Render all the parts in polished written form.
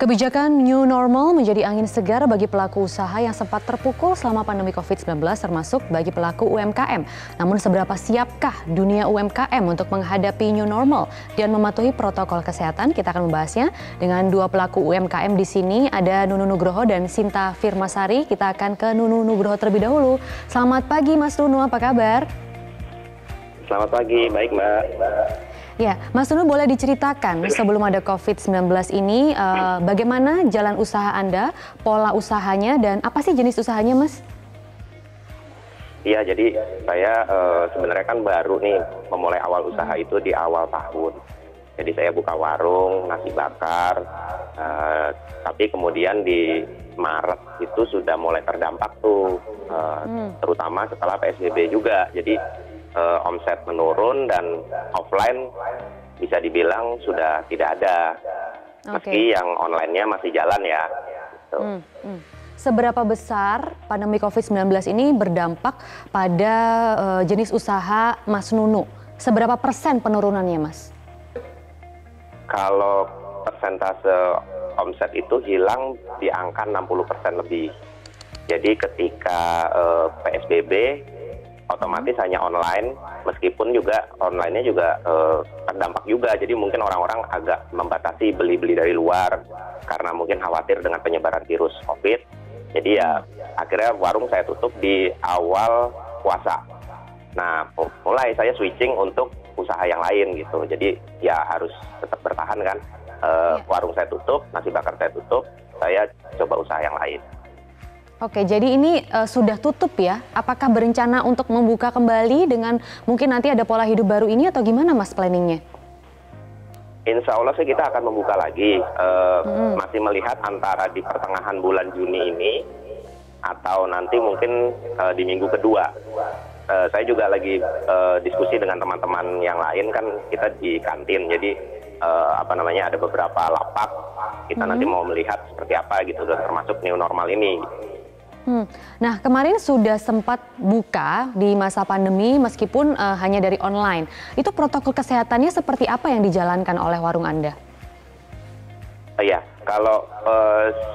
Kebijakan new normal menjadi angin segar bagi pelaku usaha yang sempat terpukul selama pandemi COVID-19 termasuk bagi pelaku UMKM. Namun seberapa siapkah dunia UMKM untuk menghadapi new normal dan mematuhi protokol kesehatan? Kita akan membahasnya dengan dua pelaku UMKM di sini. Ada Nunu Nugroho dan Sinta Firmasari. Kita akan ke Nunu Nugroho terlebih dahulu. Selamat pagi Mas Nunu, apa kabar? Selamat pagi, baik Mbak. Ya, Mas Nunu boleh diceritakan sebelum ada COVID-19 ini bagaimana jalan usaha Anda, pola usahanya, dan apa sih jenis usahanya, Mas? Iya, jadi saya sebenarnya kan baru nih memulai awal usaha itu di awal tahun. Jadi saya buka warung, nasi bakar, tapi kemudian di Maret itu sudah mulai terdampak tuh, terutama setelah PSBB juga. Jadi omset menurun dan offline bisa dibilang sudah tidak ada, meski yang online-nya masih jalan ya. Gitu. Seberapa besar pandemi COVID-19 ini berdampak pada jenis usaha Mas Nunu? Seberapa persen penurunannya, Mas? Kalau persentase omset itu hilang di angka 60% lebih. Jadi ketika PSBB otomatis hanya online, meskipun juga online-nya juga terdampak juga. Jadi mungkin orang-orang agak membatasi beli-beli dari luar karena mungkin khawatir dengan penyebaran virus COVID. Jadi ya akhirnya warung saya tutup di awal puasa. Nah, mulai saya switching untuk usaha yang lain gitu. Jadi ya harus tetap bertahan kan. Warung saya tutup, nasi bakar saya tutup, saya coba usaha yang lain. Oke, jadi ini sudah tutup ya? Apakah berencana untuk membuka kembali dengan mungkin nanti ada pola hidup baru ini atau gimana Mas planningnya? Insya Allah sih kita akan membuka lagi. Masih melihat antara di pertengahan bulan Juni ini atau nanti mungkin di minggu kedua. Saya juga lagi diskusi dengan teman-teman yang lain, kan kita di kantin. Jadi ada beberapa lapak. Kita nanti mau melihat seperti apa gitu, termasuk new normal ini. Nah, kemarin sudah sempat buka di masa pandemi meskipun hanya dari online. Itu protokol kesehatannya seperti apa yang dijalankan oleh warung Anda? Iya, kalau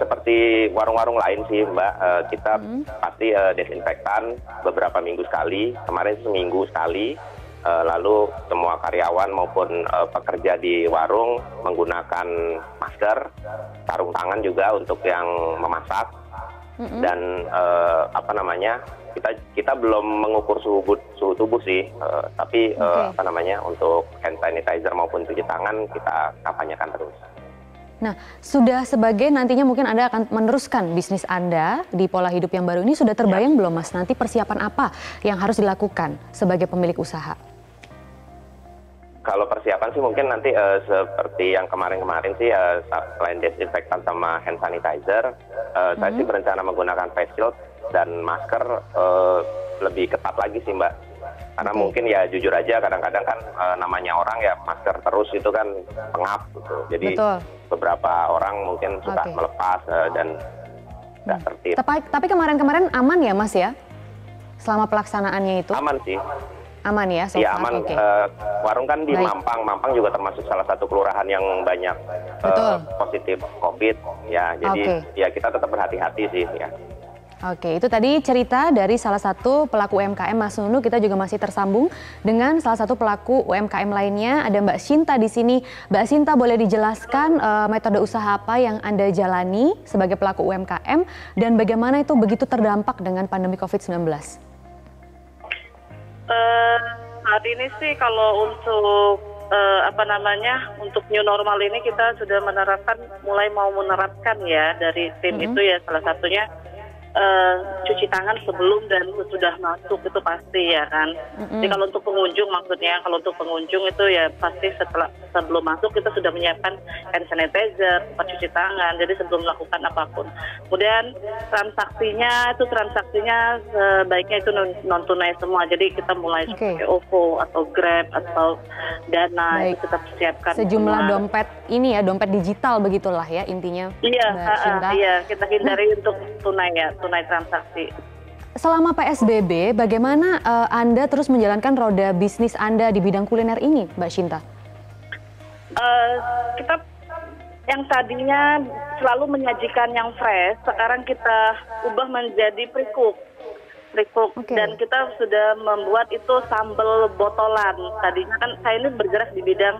seperti warung-warung lain sih Mbak, kita pasti desinfektan beberapa minggu sekali, kemarin seminggu sekali. Lalu semua karyawan maupun pekerja di warung menggunakan masker, sarung tangan juga untuk yang memasak. Dan kita belum mengukur suhu tubuh sih, tapi untuk hand sanitizer maupun cuci tangan kita kampanyekan terus. Nah, sudah sebagai nantinya mungkin Anda akan meneruskan bisnis Anda di pola hidup yang baru ini, sudah terbayang belum Mas nanti persiapan apa yang harus dilakukan sebagai pemilik usaha? Kalau persiapan sih mungkin nanti seperti yang kemarin-kemarin sih, selain desinfektan sama hand sanitizer, saya sih berencana menggunakan face shield dan masker lebih ketat lagi sih Mbak. Karena mungkin ya jujur aja kadang-kadang kan namanya orang ya masker terus itu kan pengap gitu. Jadi beberapa orang mungkin suka melepas dan nggak tertib. Tapi kemarin-kemarin aman ya Mas ya? Selama pelaksanaannya itu? Aman sih. Aman ya? Iya aman, warung kan di Mampang juga termasuk salah satu kelurahan yang banyak positif COVID ya, jadi ya kita tetap berhati-hati sih ya. Oke, itu tadi cerita dari salah satu pelaku UMKM Mas Nunu. Kita juga masih tersambung dengan salah satu pelaku UMKM lainnya, ada Mbak Sinta di sini. Mbak Sinta, boleh dijelaskan metode usaha apa yang Anda jalani sebagai pelaku UMKM dan bagaimana itu begitu terdampak dengan pandemi COVID-19? Saat ini sih kalau untuk untuk new normal ini kita sudah mulai mau menerapkan ya dari tim itu ya, salah satunya cuci tangan sebelum dan sesudah masuk itu pasti ya kan. Jadi kalau untuk pengunjung kalau untuk pengunjung itu ya pasti sebelum masuk kita sudah menyiapkan hand sanitizer, tempat cuci tangan, jadi sebelum melakukan apapun. Kemudian transaksinya sebaiknya itu non tunai semua. Jadi kita mulai seperti OVO atau Grab atau Dana itu kita persiapkan. Sejumlah dompet ini ya, dompet digital begitulah ya intinya. Iya, kita hindari untuk tunai transaksi. Selama PSBB, bagaimana Anda terus menjalankan roda bisnis Anda di bidang kuliner ini, Mbak Sinta? Kita yang tadinya selalu menyajikan yang fresh, sekarang kita ubah menjadi pre-cook. Dan kita sudah membuat itu sambal botolan. Tadinya kan saya ini bergerak di bidang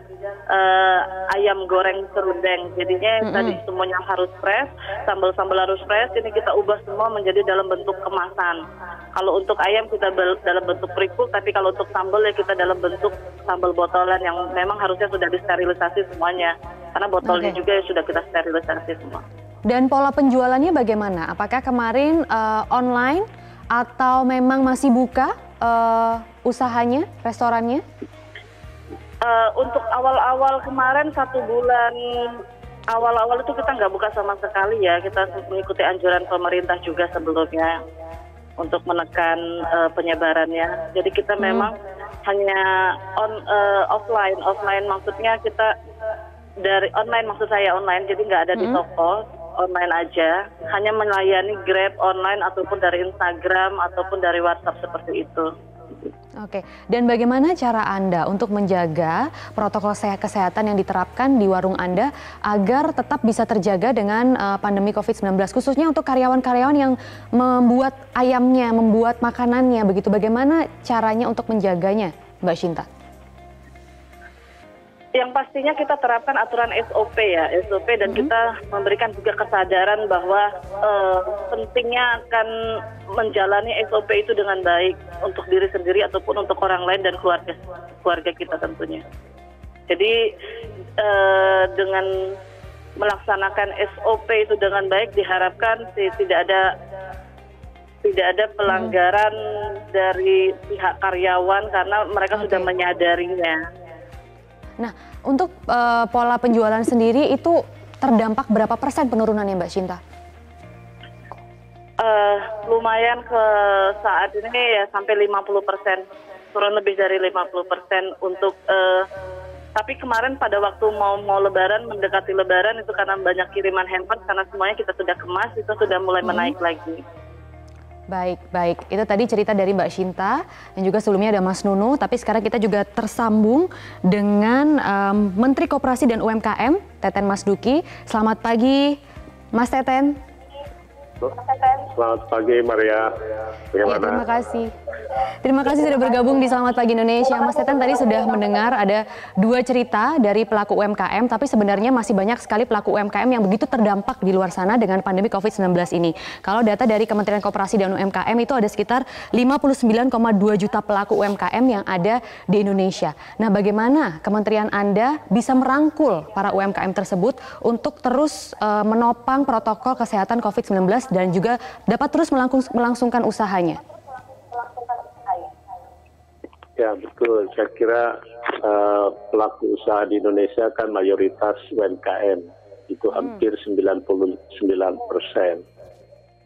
ayam goreng serundeng. Jadinya tadi semuanya harus fresh, sambal-sambal harus fresh. Ini kita ubah semua menjadi dalam bentuk kemasan. Kalau untuk ayam kita dalam bentuk pre-cook, tapi kalau untuk sambal ya kita dalam bentuk sambal botolan yang memang harusnya sudah disterilisasi semuanya. Karena botolnya juga sudah kita sterilisasi semua. Dan pola penjualannya bagaimana? Apakah kemarin online atau memang masih buka usahanya, restorannya? Untuk awal-awal kemarin 1 bulan awal-awal itu kita nggak buka sama sekali ya. Kita mengikuti anjuran pemerintah juga sebelumnya untuk menekan penyebarannya. Jadi kita memang hanya offline maksudnya kita dari online, maksud saya online, jadi nggak ada di toko. Online aja, hanya melayani Grab online ataupun dari Instagram ataupun dari WhatsApp seperti itu. Oke, dan bagaimana cara Anda untuk menjaga protokol kesehatan yang diterapkan di warung Anda agar tetap bisa terjaga dengan pandemi COVID-19, khususnya untuk karyawan-karyawan yang membuat ayamnya, membuat makanannya, begitu bagaimana caranya untuk menjaganya, Mbak Shinta? Yang pastinya kita terapkan aturan SOP ya, SOP, dan kita memberikan juga kesadaran bahwa pentingnya akan menjalani SOP itu dengan baik untuk diri sendiri ataupun untuk orang lain dan keluarga kita tentunya. Jadi dengan melaksanakan SOP itu dengan baik diharapkan tidak ada pelanggaran dari pihak karyawan karena mereka sudah menyadarinya. Nah, untuk pola penjualan sendiri itu terdampak berapa persen penurunannya, Mbak Shinta? Lumayan ke saat ini ya sampai 50%, turun lebih dari 50% untuk. Tapi kemarin pada waktu mau Lebaran, mendekati Lebaran itu karena banyak kiriman handphone, karena semuanya kita sudah kemas, itu sudah mulai menaik lagi. Baik. Itu tadi cerita dari Mbak Shinta dan juga sebelumnya ada Mas Nunu. Tapi sekarang kita juga tersambung dengan Menteri Koperasi dan UMKM, Teten Mas Duki. Selamat pagi, Mas Teten. Selamat pagi, Maria. Ya, terima kasih sudah bergabung di Selamat Pagi Indonesia. Mas Teten tadi sudah mendengar ada 2 cerita dari pelaku UMKM, tapi sebenarnya masih banyak sekali pelaku UMKM yang begitu terdampak di luar sana dengan pandemi COVID-19 ini. Kalau data dari Kementerian Koperasi dan UMKM itu ada sekitar 59,2 juta pelaku UMKM yang ada di Indonesia. Nah, bagaimana Kementerian Anda bisa merangkul para UMKM tersebut untuk terus menopang protokol kesehatan COVID-19 dan juga dapat terus melangsungkan usahanya? Ya, betul. Saya kira pelaku usaha di Indonesia kan mayoritas UMKM, itu hampir 99%.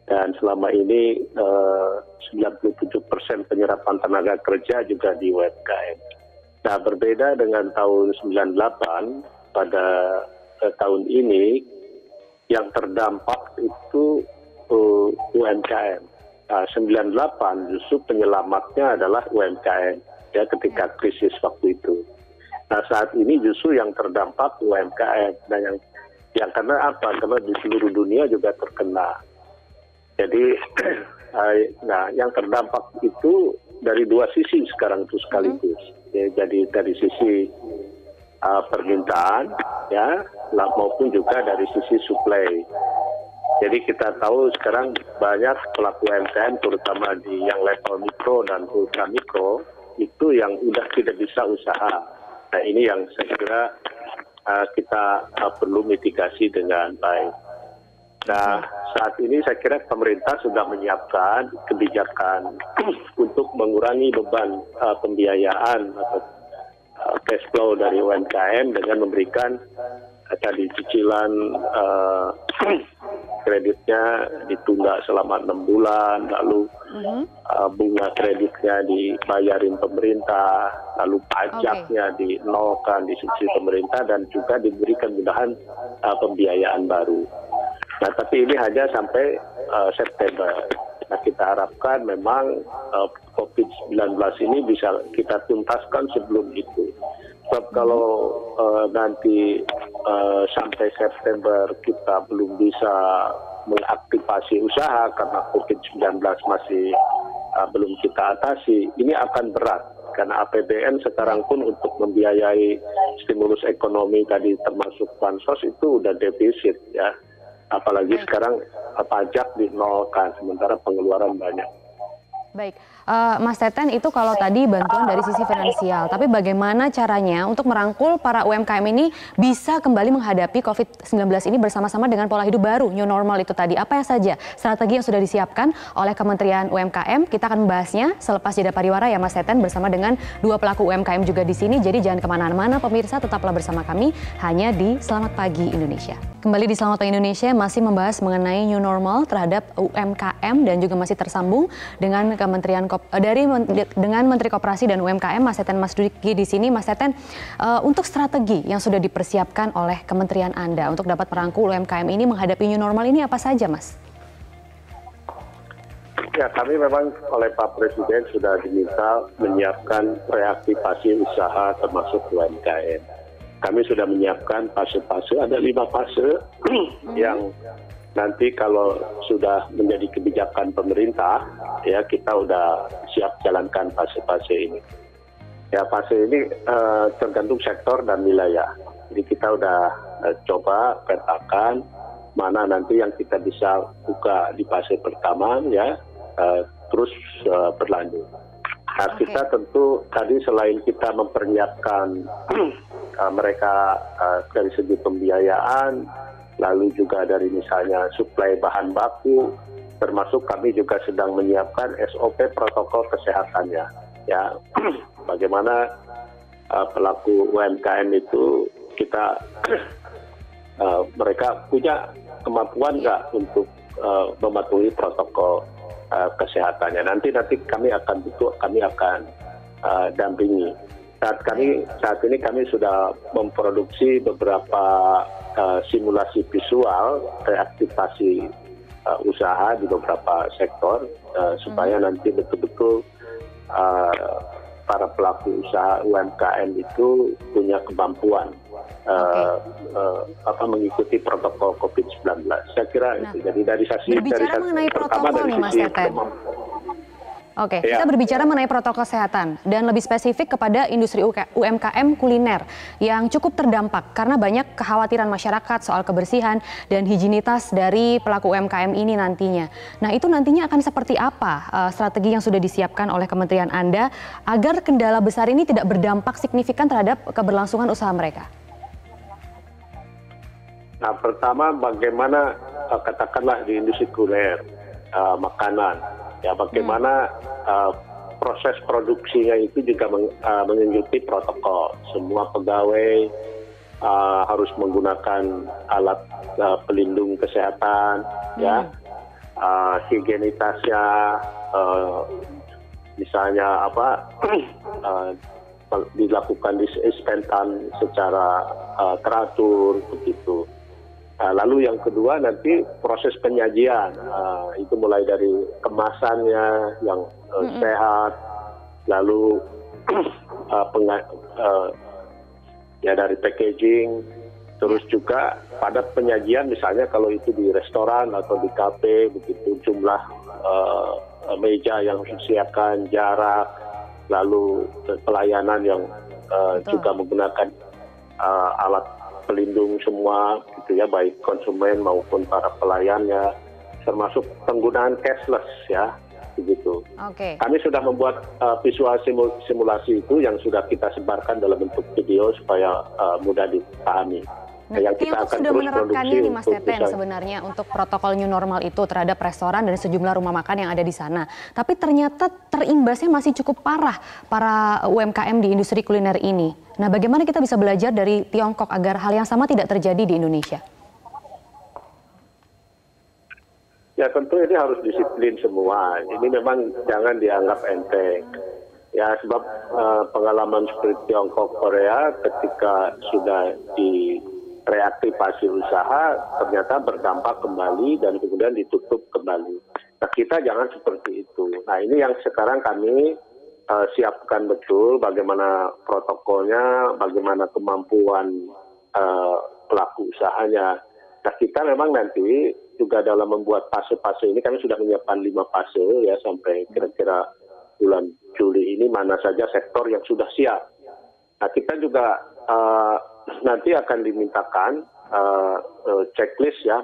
Dan selama ini 97% penyerapan tenaga kerja juga di UMKM. Nah, berbeda dengan tahun 98, pada tahun ini yang terdampak itu UMKM. 98 justru penyelamatnya adalah UMKM ya ketika krisis waktu itu. Nah, saat ini justru yang terdampak UMKM. Nah, yang karena apa? Karena di seluruh dunia juga terkena. Jadi nah, yang terdampak itu dari 2 sisi sekarang itu sekaligus. Ya, jadi dari sisi permintaan ya maupun juga dari sisi suplai. Jadi kita tahu sekarang banyak pelaku UMKM terutama di yang level mikro dan ultra mikro itu yang udah tidak bisa usaha. Nah, ini yang saya kira kita perlu mitigasi dengan baik. Nah, saat ini saya kira pemerintah sudah menyiapkan kebijakan untuk mengurangi beban pembiayaan atau cash flow dari UMKM dengan memberikan tadi cicilan kreditnya ditunda selama 6 bulan, lalu bunga kreditnya dibayarin pemerintah, lalu pajaknya dinolkan di subsidi pemerintah, dan juga diberi kemudahan pembiayaan baru. Nah, tapi ini hanya sampai September. Nah, kita harapkan memang COVID-19 ini bisa kita tuntaskan sebelum itu. Sebab kalau nanti sampai September kita belum bisa mengaktifasi usaha karena COVID-19 masih belum kita atasi, ini akan berat. Karena APBN sekarang pun untuk membiayai stimulus ekonomi tadi termasuk bansos itu udah defisit ya. Apalagi sekarang pajak dinolkan sementara pengeluaran banyak. Baik, Mas Teten, itu kalau tadi bantuan dari sisi finansial, tapi bagaimana caranya untuk merangkul para UMKM ini bisa kembali menghadapi COVID-19 ini bersama-sama dengan pola hidup baru, new normal itu tadi? Apa saja strategi yang sudah disiapkan oleh Kementerian UMKM? Kita akan membahasnya selepas jeda pariwara ya Mas Teten, bersama dengan dua pelaku UMKM juga di sini. Jadi jangan kemana-mana pemirsa, tetaplah bersama kami hanya di Selamat Pagi Indonesia. Kembali di Selamat Pagi Indonesia masih membahas mengenai new normal terhadap UMKM dan juga masih tersambung dengan dengan Menteri Koperasi dan UMKM Mas Teten Masduki di sini. Mas Teten, untuk strategi yang sudah dipersiapkan oleh Kementerian Anda untuk dapat merangkul UMKM ini menghadapi new normal ini apa saja, Mas? Ya, kami memang oleh Pak Presiden sudah diminta menyiapkan reaktivasi usaha termasuk UMKM. Kami sudah menyiapkan fase-fase, ada 5 fase yang nanti kalau sudah menjadi kebijakan pemerintah, ya kita udah siap jalankan fase-fase ini. Ya, fase ini tergantung sektor dan wilayah. Jadi kita udah coba petakan mana nanti yang kita bisa buka di fase pertama, ya, terus berlanjut. Nah, kita tentu tadi selain kita mempersiapkan mereka dari segi pembiayaan, lalu juga dari misalnya suplai bahan baku, termasuk kami juga sedang menyiapkan SOP protokol kesehatannya. Ya, bagaimana pelaku UMKM itu kita mereka punya kemampuan nggak untuk mematuhi protokol kesehatannya. Nanti kami akan dampingi. Saat ini kami sudah memproduksi beberapa simulasi visual reaktivasi usaha di beberapa sektor supaya nanti betul-betul para pelaku usaha UMKM itu punya kemampuan mengikuti protokol COVID-19. Saya kira itu. Jadi dari sisi mengenai protokol nih Mas Teten. Oke, kita berbicara mengenai protokol kesehatan dan lebih spesifik kepada industri UMKM kuliner yang cukup terdampak karena banyak kekhawatiran masyarakat soal kebersihan dan higienitas dari pelaku UMKM ini nantinya. Nah, itu nantinya akan seperti apa strategi yang sudah disiapkan oleh Kementerian Anda agar kendala besar ini tidak berdampak signifikan terhadap keberlangsungan usaha mereka? Nah, pertama bagaimana katakanlah di industri kuliner, makanan, ya bagaimana proses produksinya itu juga mengikuti protokol. Semua pegawai harus menggunakan alat pelindung kesehatan, ya, higienitasnya, misalnya dilakukan disinfektan secara teratur begitu. Lalu yang kedua nanti proses penyajian, itu mulai dari kemasannya yang sehat, lalu dari packaging, terus juga pada penyajian misalnya kalau itu di restoran atau di kafe begitu, jumlah meja yang disediakan, jarak, lalu pelayanan yang juga menggunakan alat pelindung semua gitu ya, baik konsumen maupun para pelayannya, termasuk penggunaan cashless ya begitu. Kami sudah membuat visual simulasi itu yang sudah kita sebarkan dalam bentuk video supaya mudah dipahami. Nah, yang kita akan sudah menerapkannya nih Mas Teten sebenarnya untuk protokol new normal itu terhadap restoran dan sejumlah rumah makan yang ada di sana. Tapi ternyata terimbasnya masih cukup parah para UMKM di industri kuliner ini. Nah, bagaimana kita bisa belajar dari Tiongkok agar hal yang sama tidak terjadi di Indonesia? Ya tentu ini harus disiplin semua. Ini memang jangan dianggap enteng. Ya sebab pengalaman seperti Tiongkok, Korea ketika sudah reaktivasi usaha ternyata berdampak kembali dan kemudian ditutup kembali. Nah, kita jangan seperti itu. Nah, ini yang sekarang kami siapkan betul bagaimana protokolnya, bagaimana kemampuan pelaku usahanya. Nah, kita memang nanti juga dalam membuat fase-fase ini kami sudah menyiapkan 5 fase ya sampai kira-kira bulan Juli ini mana saja sektor yang sudah siap. Nah, kita juga nanti akan dimintakan checklist ya,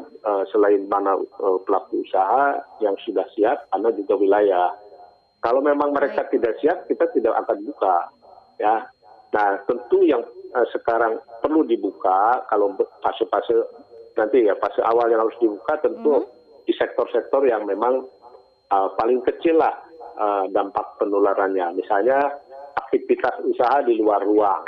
selain mana pelaku usaha yang sudah siap, karena juga wilayah. Kalau memang mereka tidak siap, kita tidak akan buka ya. Nah, tentu yang sekarang perlu dibuka kalau fase-fase nanti ya, fase awal yang harus dibuka tentu di sektor-sektor yang memang paling kecil lah dampak penularannya. Misalnya aktivitas usaha di luar ruang.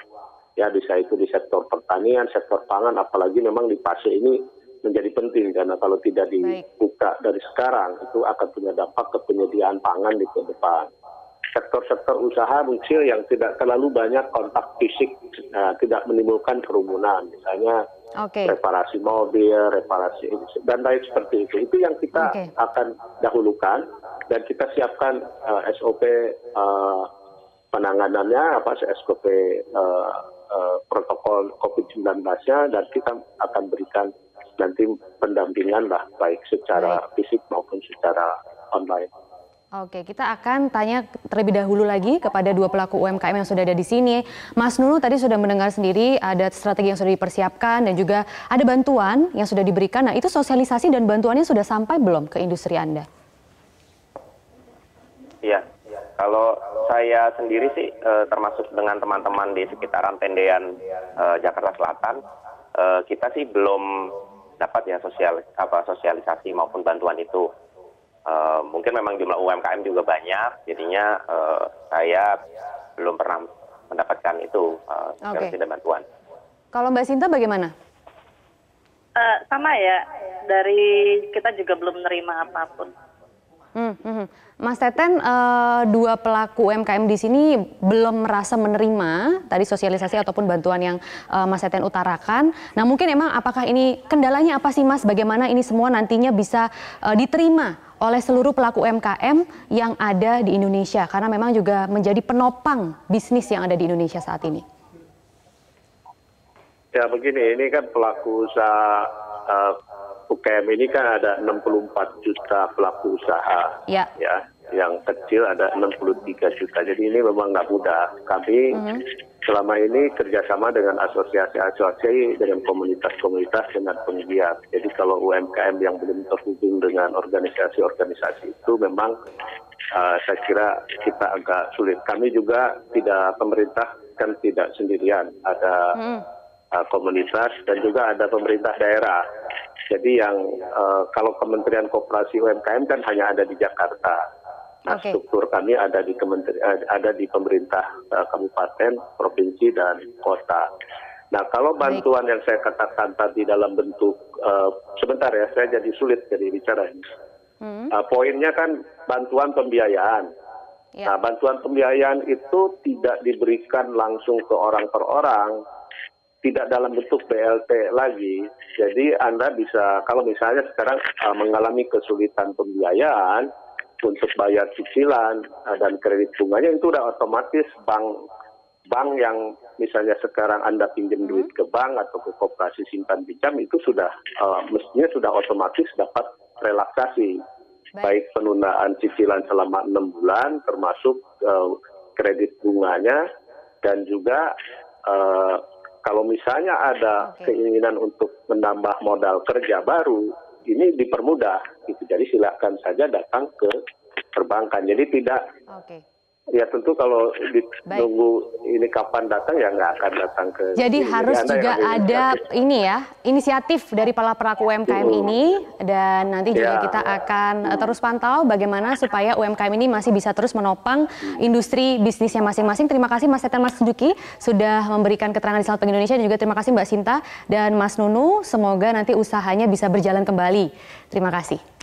Ya, bisa itu di sektor pertanian, sektor pangan, apalagi memang di fase ini menjadi penting karena kalau tidak dibuka dari sekarang itu akan punya dampak ke penyediaan pangan di ke depan. Sektor-sektor usaha kecil yang tidak terlalu banyak kontak fisik, tidak menimbulkan kerumunan, misalnya reparasi mobil, reparasi dan lain seperti itu. Itu yang kita akan dahulukan dan kita siapkan SOP penanganannya, SOP protokol COVID-19-nya, dan kita akan berikan nanti pendampingan lah, baik secara fisik maupun secara online. Oke, kita akan tanya terlebih dahulu lagi kepada 2 pelaku UMKM yang sudah ada di sini. Mas Nunu tadi sudah mendengar sendiri ada strategi yang sudah dipersiapkan dan juga ada bantuan yang sudah diberikan. Nah, itu sosialisasi dan bantuannya sudah sampai belum ke industri Anda? Iya, kalau saya sendiri sih termasuk dengan teman-teman di sekitaran Tendean Jakarta Selatan, kita sih belum dapat ya sosialisasi maupun bantuan itu. Mungkin memang jumlah UMKM juga banyak, jadinya saya belum pernah mendapatkan itu sosialisasi dan bantuan. Kalau Mbak Sinta bagaimana? Sama ya, dari kita juga belum menerima apapun. Mas Teten, 2 pelaku UMKM di sini belum merasa menerima tadi sosialisasi ataupun bantuan yang Mas Teten utarakan. Nah, mungkin emang apakah ini kendalanya apa sih, Mas? Bagaimana ini semua nantinya bisa diterima oleh seluruh pelaku UMKM yang ada di Indonesia? Karena memang juga menjadi penopang bisnis yang ada di Indonesia saat ini. Ya begini, ini kan pelaku usaha UKM ini kan ada 64 juta pelaku usaha, ya, yang kecil ada 63 juta. Jadi ini memang nggak mudah. Kami selama ini kerjasama dengan asosiasi-asosiasi, dengan komunitas-komunitas, dengan penggiat. Jadi kalau UMKM yang belum terhubung dengan organisasi-organisasi itu memang saya kira kita agak sulit. Kami juga tidak, pemerintah kan tidak sendirian, ada komunitas dan juga ada pemerintah daerah. Jadi yang kalau Kementerian Koperasi UMKM kan hanya ada di Jakarta. Nah, struktur kami ada di pemerintah kabupaten, provinsi dan kota. Nah, kalau bantuan yang saya katakan tadi dalam bentuk sebentar ya, saya jadi sulit jadi bicara ini. Poinnya kan bantuan pembiayaan. Nah, bantuan pembiayaan itu tidak diberikan langsung ke orang per orang, tidak dalam bentuk BLT lagi. Jadi Anda bisa, kalau misalnya sekarang mengalami kesulitan pembiayaan untuk bayar cicilan dan kredit bunganya, itu udah otomatis bank yang misalnya sekarang Anda pinjam duit ke bank atau ke koperasi simpan pinjam itu sudah mestinya sudah otomatis dapat relaksasi. Baik penundaan cicilan selama 6 bulan termasuk kredit bunganya, dan juga kalau misalnya ada keinginan untuk menambah modal kerja baru, ini dipermudah. Gitu. Jadi silakan saja datang ke perbankan. Jadi tidak, ya tentu kalau ditunggu ini kapan datang ya nggak akan datang ke. Jadi harus juga ada ini ya, inisiatif dari para pelaku UMKM ini, dan nanti juga kita akan terus pantau bagaimana supaya UMKM ini masih bisa terus menopang industri bisnisnya masing-masing. Terima kasih Mas Teten, Mas Duki sudah memberikan keterangan di Selamat Pagi Indonesia, dan juga terima kasih Mbak Sinta dan Mas Nunu. Semoga nanti usahanya bisa berjalan kembali. Terima kasih.